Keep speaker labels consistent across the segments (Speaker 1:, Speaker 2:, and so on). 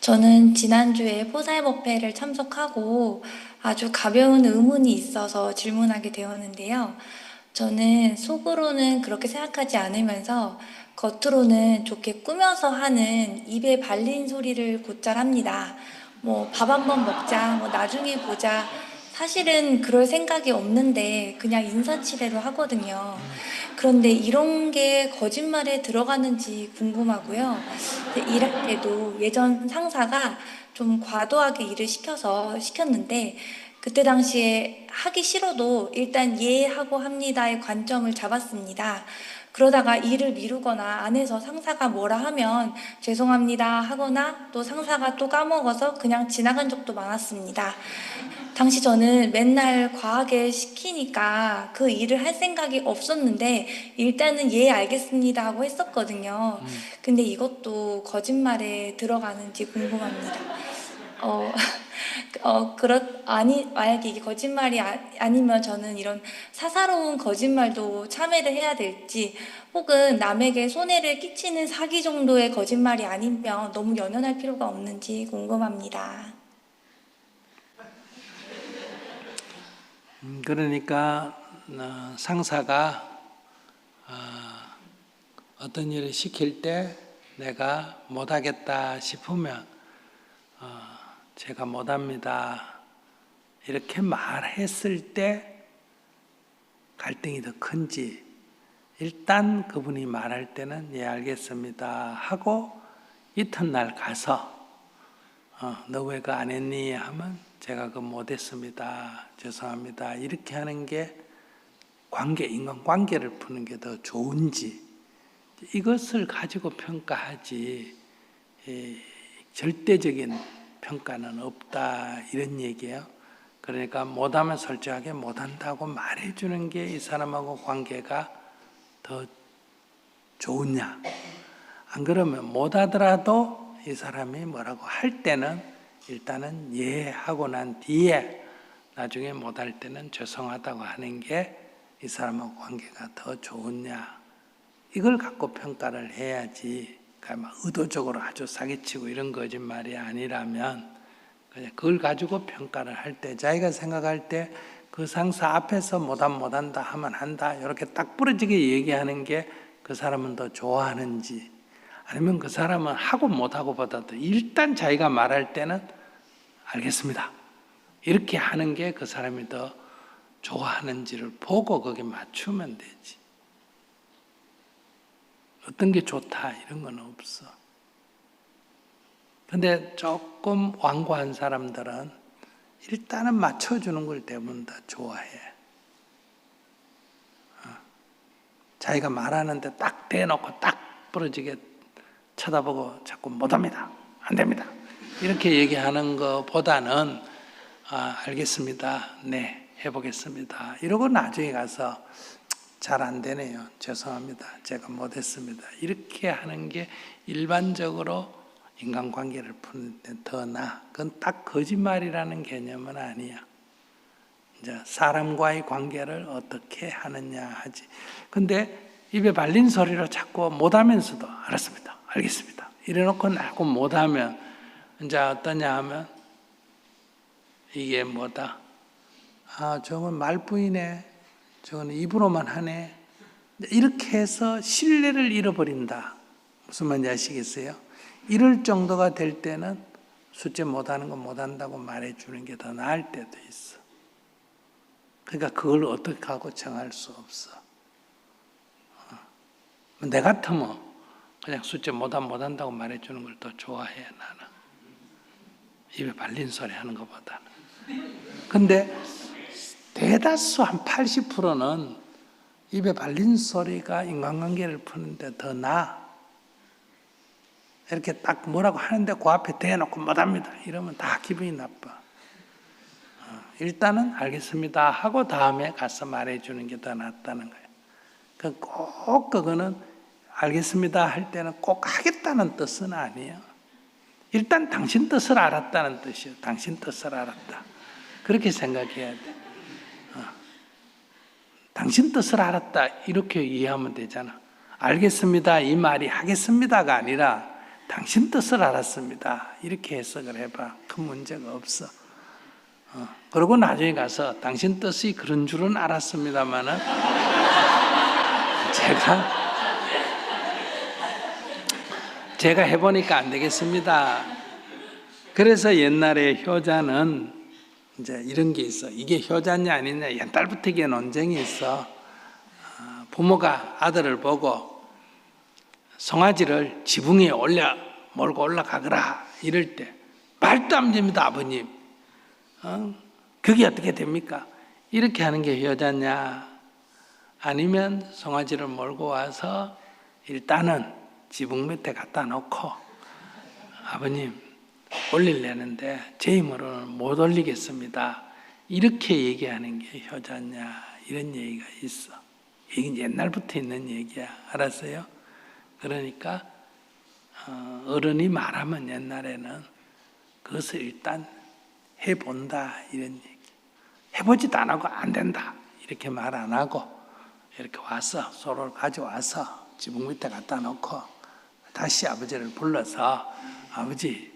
Speaker 1: 저는 지난주에 포사의법회를 참석하고 아주 가벼운 의문이 있어서 질문하게 되었는데요. 저는 속으로는 그렇게 생각하지 않으면서 겉으로는 좋게 꾸며서 하는 입에 발린 소리를 곧잘 합니다. 뭐 밥 한번 먹자, 뭐 나중에 보자. 사실은 그럴 생각이 없는데 그냥 인사치레로 하거든요. 그런데 이런 게 거짓말에 들어가는지 궁금하고요. 일할 때도 예전 상사가 좀 과도하게 일을 시켰는데 그때 당시에 하기 싫어도 일단 예 하고 합니다의 관점을 잡았습니다. 그러다가 일을 미루거나 안에서 상사가 뭐라 하면 죄송합니다 하거나 또 상사가 또 까먹어서 그냥 지나간 적도 많았습니다. 당시 저는 맨날 과하게 시키니까 그 일을 할 생각이 없었는데 일단은 예 알겠습니다 하고 했었거든요. 근데 이것도 거짓말에 들어가는지 궁금합니다. 어, 만약에 이게 거짓말이 아니면 저는 이런 사사로운 거짓말도 참여를 해야 될지, 혹은 남에게 손해를 끼치는 사기 정도의 거짓말이 아니면 너무 연연할 필요가 없는지 궁금합니다.
Speaker 2: 그러니까 상사가 어떤 일을 시킬 때 내가 못하겠다 싶으면 제가 못합니다 이렇게 말했을 때 갈등이 더 큰지, 일단 그분이 말할 때는 예 알겠습니다 하고 이튿날 가서 너 왜 그거 안 했니 하면 제가 그거 못했습니다 죄송합니다 이렇게 하는 게 인간관계를 푸는 게 더 좋은지, 이것을 가지고 평가하지 절대적인 평가는 없다 이런 얘기예요. 그러니까 못하면 솔직하게 못한다고 말해주는 게 이 사람하고 관계가 더 좋으냐, 안 그러면 못하더라도 이 사람이 뭐라고 할 때는 일단은 예 하고 난 뒤에 나중에 못할 때는 죄송하다고 하는 게 이 사람하고 관계가 더 좋으냐, 이걸 갖고 평가를 해야지. 그러니까 의도적으로 아주 사기치고 이런 거짓말이 아니라면 그냥 그걸 가지고 평가를 할 때, 자기가 생각할 때 그 상사 앞에서 못한다 하면 한다 이렇게 딱 부러지게 얘기하는 게 그 사람은 더 좋아하는지, 아니면 그 사람은 하고 못하고 보다도 일단 자기가 말할 때는 알겠습니다 이렇게 하는 게 그 사람이 더 좋아하는지를 보고 거기에 맞추면 되지. 어떤 게 좋다 이런 건 없어. 근데 조금 완고한 사람들은 일단은 맞춰주는 걸 대부분 다 좋아해. 자기가 말하는데 딱 대놓고 딱 부러지게 쳐다보고 자꾸 못합니다 안 됩니다 이렇게 얘기하는 것보다는 알겠습니다 네 해보겠습니다 이러고 나중에 가서 잘 안 되네요 죄송합니다 제가 못했습니다 이렇게 하는 게 일반적으로 인간관계를 푸는 데 더 나아. 그건 딱 거짓말이라는 개념은 아니야. 이제 사람과의 관계를 어떻게 하느냐 하지. 근데 입에 발린 소리로 자꾸 못하면서도 알았습니다 알겠습니다 이래놓고 나고 못하면 이제 어떠냐 하면 이게 뭐다, 저건 말뿐이네, 저건 입으로만 하네, 이렇게 해서 신뢰를 잃어버린다. 무슨 말인지 아시겠어요? 이럴 정도가 될 때는 숫제 못하는 거 못한다고 말해주는 게 더 나을 때도 있어. 그러니까 그걸 어떻게 하고 정할 수 없어. 내 같으면 그냥 숫제 못한다고 말해주는 걸 더 좋아해 나는. 입에 발린 소리 하는 것보다는. 근데 대다수 한 80%는 입에 발린 소리가 인간관계를 푸는데 더 나아. 이렇게 딱 뭐라고 하는데 그 앞에 대놓고 못합니다 이러면 다 기분이 나빠. 일단은 알겠습니다 하고 다음에 가서 말해주는 게 더 낫다는 거예요. 꼭 그거는 알겠습니다 할 때는 꼭 하겠다는 뜻은 아니에요. 일단 당신 뜻을 알았다는 뜻이에요. 당신 뜻을 알았다 그렇게 생각해야 돼. 당신 뜻을 알았다 이렇게 이해하면 되잖아. 알겠습니다 이 말이 하겠습니다가 아니라 당신 뜻을 알았습니다. 이렇게 해석을 해봐. 큰 문제가 없어. 그러고 나중에 가서 당신 뜻이 그런 줄은 알았습니다만은 제가 해보니까 안 되겠습니다. 그래서 옛날에 효자는 이제 이런 게 있어. 이게 효자냐 아니냐 옛날부터 이게 논쟁이 있어. 부모가 아들을 보고 송아지를 지붕 위에 몰고 올라가거라 이럴 때 말도 안 됩니다, 아버님. 그게 어떻게 됩니까? 이렇게 하는 게 효자냐? 아니면 송아지를 몰고 와서 일단은 지붕 밑에 갖다 놓고 아버님 올리려는데 제 힘으로는 못 올리겠습니다. 이렇게 얘기하는 게 효자냐? 이런 얘기가 있어. 이게 옛날부터 있는 얘기야. 알았어요? 그러니까 어른이 말하면 옛날에는 그것을 일단 해본다 이런 얘기. 해보지도 안 하고 안 된다 이렇게 말 안 하고 이렇게 와서 소를 가져와서 지붕 밑에 갖다 놓고 다시 아버지를 불러서 아버지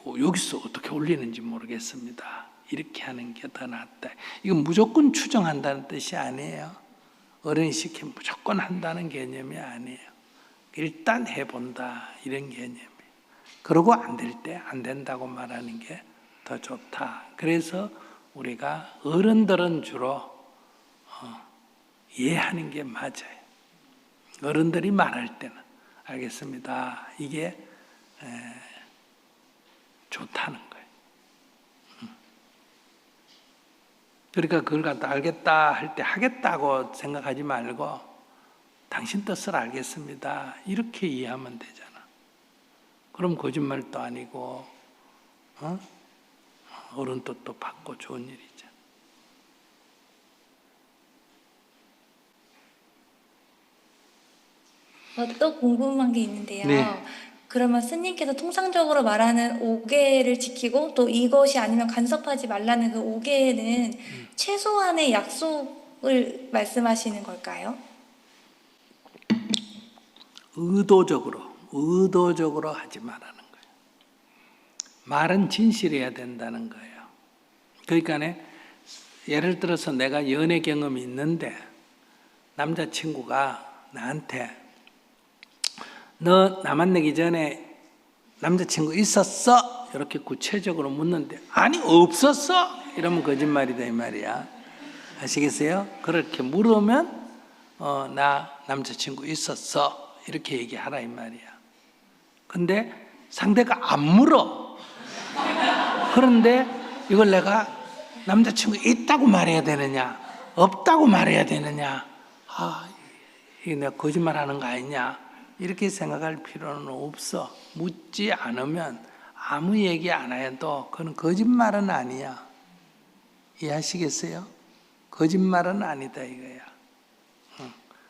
Speaker 2: 여기서 어떻게 올리는지 모르겠습니다. 이렇게 하는 게 더 낫다. 이건 무조건 추정한다는 뜻이 아니에요. 어른이 시키면 무조건 한다는 개념이 아니에요. 일단 해본다 이런 개념이에요. 그러고 안 될 때 안 된다고 말하는 게 더 좋다. 그래서 우리가 어른들은 주로 이해하는 게 맞아요. 어른들이 말할 때는 알겠습니다. 이게 좋다는 거예요. 그러니까 그걸 갖다 알겠다 할 때 하겠다고 생각하지 말고 당신 뜻을 알겠습니다. 이렇게 이해하면 되잖아. 그럼 거짓말도 아니고 어른 뜻도 받고 좋은 일이죠.
Speaker 1: 또 궁금한 게 있는데요.
Speaker 2: 네.
Speaker 1: 그러면 스님께서 통상적으로 말하는 5계를 지키고 또 이것이 아니면 간섭하지 말라는 그 5계에는 최소한의 약속을 말씀하시는 걸까요?
Speaker 2: 의도적으로 하지 말라는 거예요. 말은 진실해야 된다는 거예요. 그러니까 예를 들어서 내가 연애 경험이 있는데 남자친구가 나한테 너 나 만나기 전에 남자친구 있었어? 이렇게 구체적으로 묻는데 아니 없었어? 이러면 거짓말이다 이 말이야. 아시겠어요? 그렇게 물으면 나 남자친구 있었어 이렇게 얘기하라 이 말이야. 근데 상대가 안 물어. 그런데 이걸 내가 남자친구 있다고 말해야 되느냐 없다고 말해야 되느냐, 이게 내가 거짓말하는 거 아니냐 이렇게 생각할 필요는 없어. 묻지 않으면 아무 얘기 안 해도 그건 거짓말은 아니야. 이해하시겠어요? 거짓말은 아니다 이거야.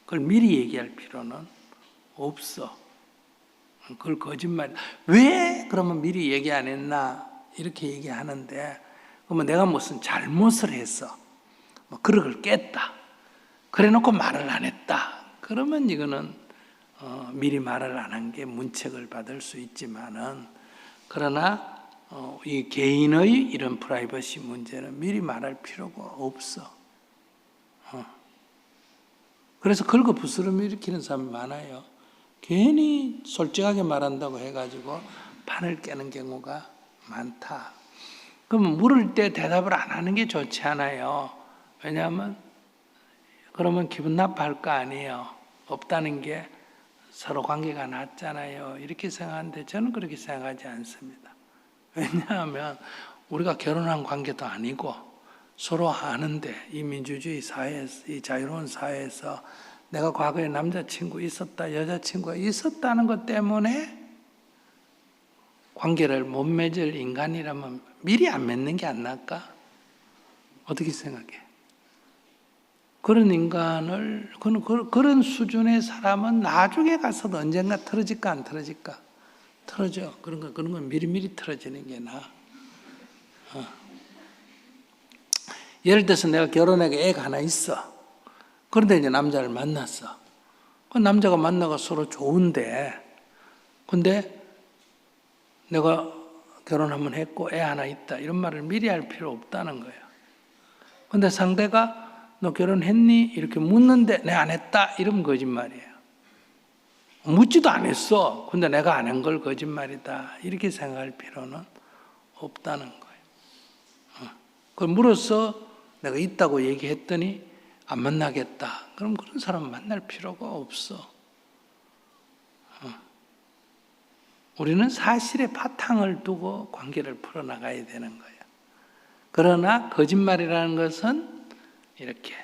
Speaker 2: 그걸 미리 얘기할 필요는 없어. 그걸 거짓말. 왜 그러면 미리 얘기 안 했나 이렇게 얘기하는데, 그러면 내가 무슨 잘못을 했어, 뭐 그릇을 깼다, 그래놓고 말을 안 했다, 그러면 이거는 미리 말을 안 한 게 문책을 받을 수 있지만은, 그러나 이 개인의 이런 프라이버시 문제는 미리 말할 필요가 없어. 그래서 긁어부스럼을 일으키는 사람이 많아요. 괜히 솔직하게 말한다고 해가지고 판을 깨는 경우가 많다. 그러면 물을 때 대답을 안 하는 게 좋지 않아요. 왜냐하면 그러면 기분 나빠할 거 아니에요. 없다는 게 서로 관계가 낫잖아요. 이렇게 생각하는데 저는 그렇게 생각하지 않습니다. 왜냐하면 우리가 결혼한 관계도 아니고 서로 아는데, 이 민주주의 사회에서, 이 자유로운 사회에서 내가 과거에 남자친구 있었다, 여자친구가 있었다는 것 때문에 관계를 못 맺을 인간이라면 미리 안 맺는 게 안 나을까? 어떻게 생각해? 그런 인간을, 그런 수준의 사람은 나중에 가서도 언젠가 틀어질까 안 틀어질까? 틀어져. 그런 건 미리미리 틀어지는 게 나아. 예를 들어서 내가 결혼하게 애가 하나 있어. 그런데 이제 남자를 만났어. 그 남자가 만나가 서로 좋은데, 근데 내가 결혼 한번 했고 애 하나 있다 이런 말을 미리 할 필요 없다는 거예요. 근데 상대가 너 결혼했니? 이렇게 묻는데 내 안 했다 이러면 거짓말이에요. 묻지도 않았어. 근데 내가 안 한 걸 거짓말이다 이렇게 생각할 필요는 없다는 거예요. 그걸 물어서 내가 있다고 얘기했더니 안 만나겠다. 그럼 그런 사람 만날 필요가 없어. 우리는 사실의 바탕을 두고 관계를 풀어나가야 되는 거예요. 그러나 거짓말이라는 것은 이렇게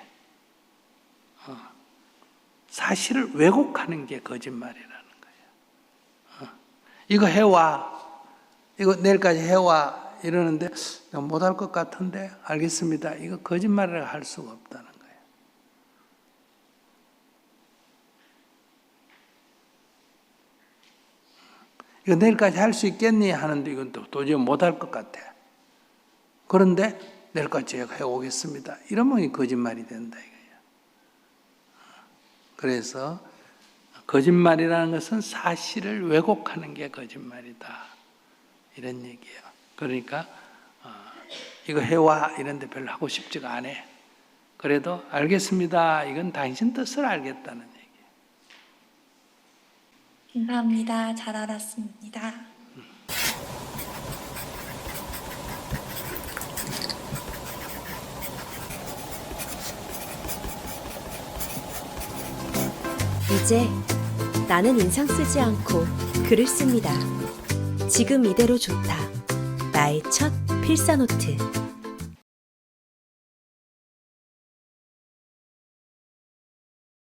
Speaker 2: 사실을 왜곡하는 게 거짓말이라는 거예요. 이거 해와, 이거 내일까지 해와 이러는데 못할 것 같은데 알겠습니다. 이거 거짓말이라고 할 수가 없다는 거예요. 이거 내일까지 할 수 있겠니? 하는데 이건 또 도저히 못할 것 같아. 그런데 내일까지 해오겠습니다. 이러면 거짓말이 된다 이거예요. 그래서 거짓말이라는 것은 사실을 왜곡하는 게 거짓말이다. 이런 얘기예요. 그러니까 이거 해와 이런데 별로 하고 싶지가 않아. 그래도 알겠습니다. 이건 당신 뜻을 알겠다는 얘기예요.
Speaker 1: 감사합니다. 잘 알았습니다.
Speaker 3: 이제 나는 인상 쓰지 않고 글을 씁니다. 지금 이대로 좋다. 나의 첫 필사노트.